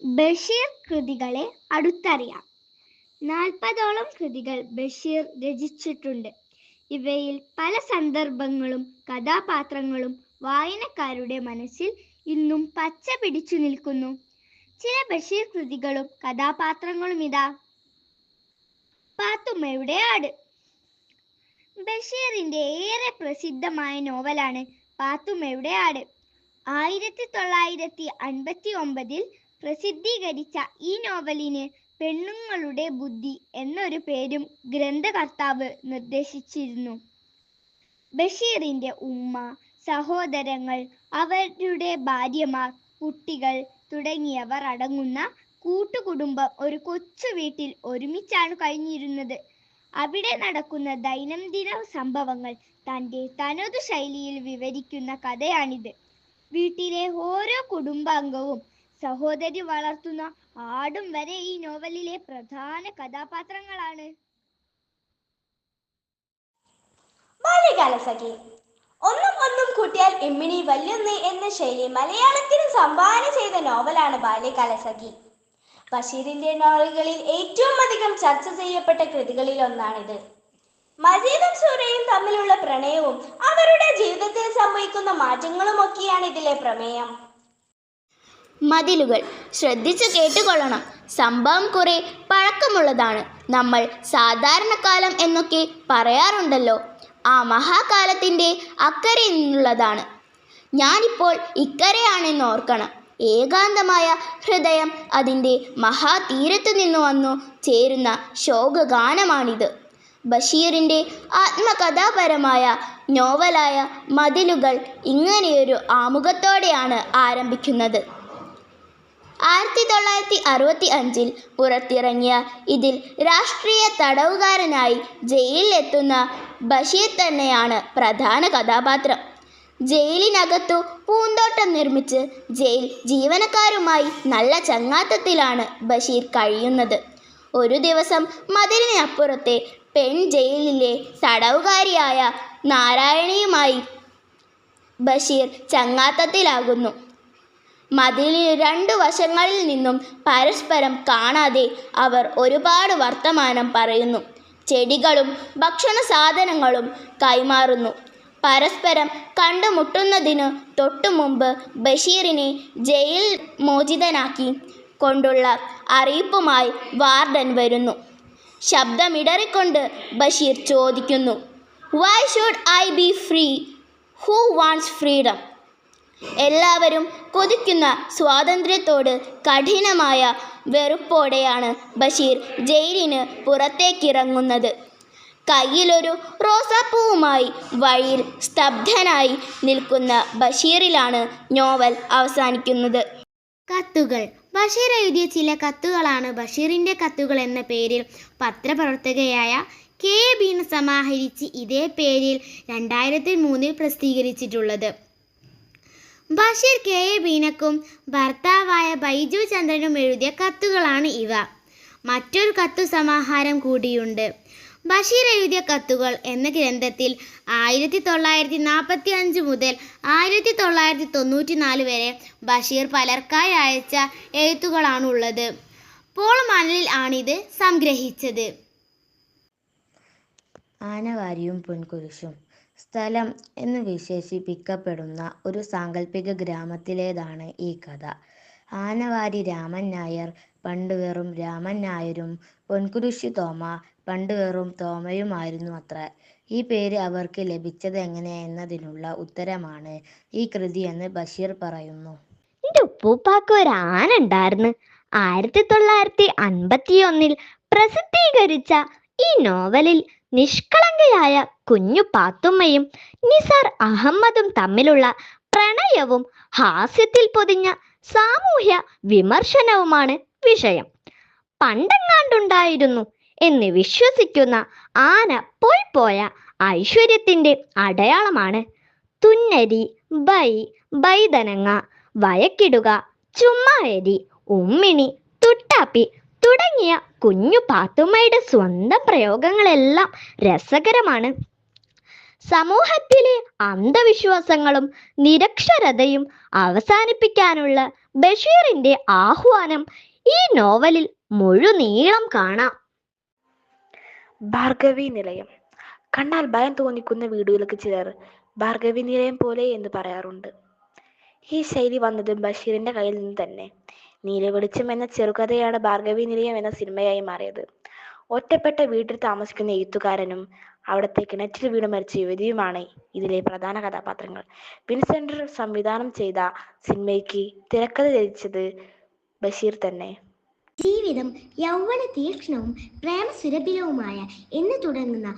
ബഷീർ കൃതികളെ അടുത്തറിയാം. 40ഓളം കൃതികൾ ബഷീർ രചിച്ചിട്ടുണ്ട്. ഇവയിൽ പല സന്ദർഭങ്ങളും കഥാപാത്രങ്ങളും വായനക്കാരുടെ മനസ്സിൽ ഇന്നും പച്ച പിടിച്ചു നിൽക്കുന്നു. ചില ബഷീർ കൃതികളും കഥാപാത്രങ്ങളും ഇതാ. പാത്തുമ്മയുടെ ആട്. ബഷീറിന്റെ ഏറെ പ്രസിദ്ധമായ നോവലാണ് പാത്തുമ്മയുടെ ആട്. 1959 പ്രസിദ്ധീകരിച്ച ഈ നോവലിന് പെണ്ണുങ്ങളുടെ ബുദ്ധി എന്നൊരു പേരും ഗ്രന്ഥകർത്താവ് നിർദ്ദേശിച്ചിരുന്നു. ബഷീറിന്റെ ഉമ്മ, സഹോദരങ്ങൾ, അവരുടെ ഭാര്യമാർ, കുട്ടികൾ തുടങ്ങിയവർ അടങ്ങുന്ന കൂട്ടുകുടുംബം ഒരു കൊച്ചു വീട്ടിൽ ഒരുമിച്ചാണ് കഴിഞ്ഞിരുന്നത്. അവിടെ നടക്കുന്ന ദൈനംദിന സംഭവങ്ങൾ തൻ്റെ തനതു ശൈലിയിൽ വിവരിക്കുന്ന കഥയാണിത്. വീട്ടിലെ ഓരോ കുടുംബാംഗവും സഹോദരി വളർത്തുന്ന ആടും വരെ ഈ നോവലിലെ പ്രധാന കഥാപാത്രങ്ങളാണ്. ബാല്യകാലസഖി. ഒന്നും ഒന്നും കൂട്ടിയാൽ ഇമ്മിണി വല്യൊന്ന് എന്ന ശൈലി മലയാളത്തിന് സംഭാവന ചെയ്ത നോവലാണ് ബാല്യകാലസഖി. ബഷീറിന്റെ നോവലുകളിൽ ഏറ്റവും അധികം ചർച്ച ചെയ്യപ്പെട്ട കൃതികളിൽ ഒന്നാണിത്. മജീദും സൂരയും തമ്മിലുള്ള പ്രണയവും അവരുടെ ജീവിതത്തിൽ സംഭവിക്കുന്ന മാറ്റങ്ങളും ഒക്കെയാണ് ഇതിലെ പ്രമേയം. മതിലുകൾ. ശ്രദ്ധിച്ചു കേട്ടുകൊള്ളണം. സംഭവം കുറെ പഴക്കമുള്ളതാണ്. നമ്മൾ സാധാരണകാലം എന്നൊക്കെ പറയാറുണ്ടല്ലോ. ആ മഹാകാലത്തിൻ്റെ അക്കരെ നിന്നുള്ളതാണ്. ഞാനിപ്പോൾ ഇക്കരെയാണെന്ന് ഓർക്കണം. ഏകാന്തമായ ഹൃദയം അതിൻ്റെ മഹാതീരത്തു നിന്നു വന്നു ചേരുന്ന ശോകഗാനമാണിത്. ബഷീറിൻ്റെ ആത്മകഥാപരമായ നോവലായ മതിലുകൾ ഇങ്ങനെയൊരു ആമുഖത്തോടെയാണ് ആരംഭിക്കുന്നത്. 1965 പുറത്തിറങ്ങിയ ഇതിൽ രാഷ്ട്രീയ തടവുകാരനായി ജയിലിലെത്തുന്ന ബഷീർ തന്നെയാണ് പ്രധാന കഥാപാത്രം. ജയിലിനകത്തു പൂന്തോട്ടം നിർമ്മിച്ച് ജയിൽ ജീവനക്കാരുമായി നല്ല ചങ്ങാത്തത്തിലാണ് ബഷീർ കഴിയുന്നത്. ഒരു ദിവസം മതിലിനപ്പുറത്തെ പെൺ ജയിലിലെ തടവുകാരിയായ നാരായണിയുമായി ബഷീർ ചങ്ങാത്തത്തിലാകുന്നു. മതിലിന് 2 വശങ്ങളിൽ നിന്നും പരസ്പരം കാണാതെ അവർ ഒരുപാട് വർത്തമാനം പറയുന്നു. ചെടികളും ഭക്ഷണ സാധനങ്ങളും കൈമാറുന്നു. പരസ്പരം കണ്ടുമുട്ടുന്നതിനു തൊട്ടു മുമ്പ് ബഷീറിനെ ജയിൽ മോചിതനാക്കി കൊണ്ടുള്ള അറിയിപ്പുമായി വാർഡൻ വരുന്നു. ശബ്ദമിടറിക്കൊണ്ട് ബഷീർ ചോദിക്കുന്നു, "Why should I be free? Who wants freedom?" എല്ലാവരും കൊതിക്കുന്ന സ്വാതന്ത്ര്യത്തോട് കഠിനമായ വെറുപ്പോടെയാണ് ബഷീർ ജയിലിന് പുറത്തേക്കിറങ്ങുന്നത്. കയ്യിലൊരു റോസാപ്പൂവുമായി വഴിയിൽ സ്തബ്ധനായി നിൽക്കുന്ന ബഷീറിലാണ് നോവൽ അവസാനിക്കുന്നത്. കത്തുകൾ. ബഷീർ എഴുതിയ ചില കത്തുകളാണ് ബഷീറിൻ്റെ കത്തുകൾ എന്ന പേരിൽ പത്രപ്രവർത്തകയായ കെ ബീന സമാഹരിച്ച് ഇതേ പേരിൽ 2003 പ്രസിദ്ധീകരിച്ചിട്ടുള്ളത്. ബഷീർ കെ എ ബീനക്കും ഭർത്താവായ ബൈജു ചന്ദ്രനും എഴുതിയ കത്തുകളാണ് ഇവ. മറ്റൊരു കത്തു സമാഹാരം കൂടിയുണ്ട്. ബഷീർ എഴുതിയ കത്തുകൾ എന്ന ഗ്രന്ഥത്തിൽ 1945 മുതൽ 1994 വരെ ബഷീർ പലർക്കായി അയച്ച എഴുത്തുകളാണുള്ളത്. പോൾ മണലിൽ ആണിത് സംഗ്രഹിച്ചത്. ആനവാരിയും പൊൻകുരിശും. സ്ഥലം എന്ന് വിശേഷിപ്പിക്കപ്പെടുന്ന ഒരു സാങ്കല്പിക ഗ്രാമത്തിലേതാണ് ഈ കഥ. ആനവാരി രാമൻ നായർ പണ്ട് വെറും രാമൻ നായരും പൊൻകുരിശു തോമ പണ്ട് വെറും തോമയുമായിരുന്നു അത്ര. ഈ പേര് അവർക്ക് ലഭിച്ചത് എങ്ങനെ എന്നതിനുള്ള ഉത്തരമാണ് ഈ കൃതി എന്ന് ബഷീർ പറയുന്നു. എൻ്റെ ഉപ്പൂപ്പാക്ക് ഒരു ആന ഉണ്ടായിരുന്നു. 1951 പ്രസിദ്ധീകരിച്ച ഈ നോവലിൽ നിഷ്കളങ്കയായ കുഞ്ഞു പാത്തുമ്മയും നിസാർ അഹമ്മദും തമ്മിലുള്ള പ്രണയവും ഹാസ്യത്തിൽ പൊതിഞ്ഞ സാമൂഹ്യ വിമർശനവുമാണ് വിഷയം. പണ്ടെങ്ങാണ്ടുണ്ടായിരുന്നു എന്ന് വിശ്വസിക്കുന്ന ആന പോയ ഐശ്വര്യത്തിന്റെ അടയാളമാണ്. തുന്നരി, ബൈതനങ്ങ, വയക്കിടുക, ചുമ്മാരി, ഉമ്മിണി, തുട്ടാപ്പി തുടങ്ങിയ കുഞ്ഞു പാത്തുമ്മയുടെ സ്വന്തം പ്രയോഗങ്ങളെല്ലാം രസകരമാണ്. സമൂഹത്തിലെ അന്ധവിശ്വാസങ്ങളും നിരക്ഷരതയും അവസാനിപ്പിക്കാനുള്ള ബഷീറിന്റെ ആഹ്വാനം ഈ നോവലിൽ മുഴുനീളം കാണാം. ഭാർഗവി നിലയം. കണ്ടാൽ ഭയം തോന്നിക്കുന്ന വീടുകൾക്ക് ചിലർ ഭാർഗവി നിലയം പോലെ എന്ന് പറയാറുണ്ട്. ഈ ശൈലി വന്നത് ബഷീറിന്റെ കയ്യിൽ നിന്ന് തന്നെ. നീലവെളിച്ചം എന്ന ചെറുകഥയാണ് ഭാർഗവി നിലയം എന്ന സിനിമയായി മാറിയത്. ഒറ്റപ്പെട്ട വീട്ടിൽ താമസിക്കുന്ന എഴുത്തുകാരനും അവിടുത്തെ കിണറ്റിൽ വീണ് മരിച്ച യുവതിയുമാണ് ഇതിലെ പ്രധാന കഥാപാത്രങ്ങൾ. വിൻസെന്റ് സംവിധാനം ചെയ്ത സിനിമയ്ക്ക് തിരക്കഥ രചിച്ചത് ബഷീർ തന്നെ. ജീവിതം യൗവന തീക്ഷ്ണവും പ്രേമസുരഭിലവുമായ എന്ന് തുടങ്ങുന്ന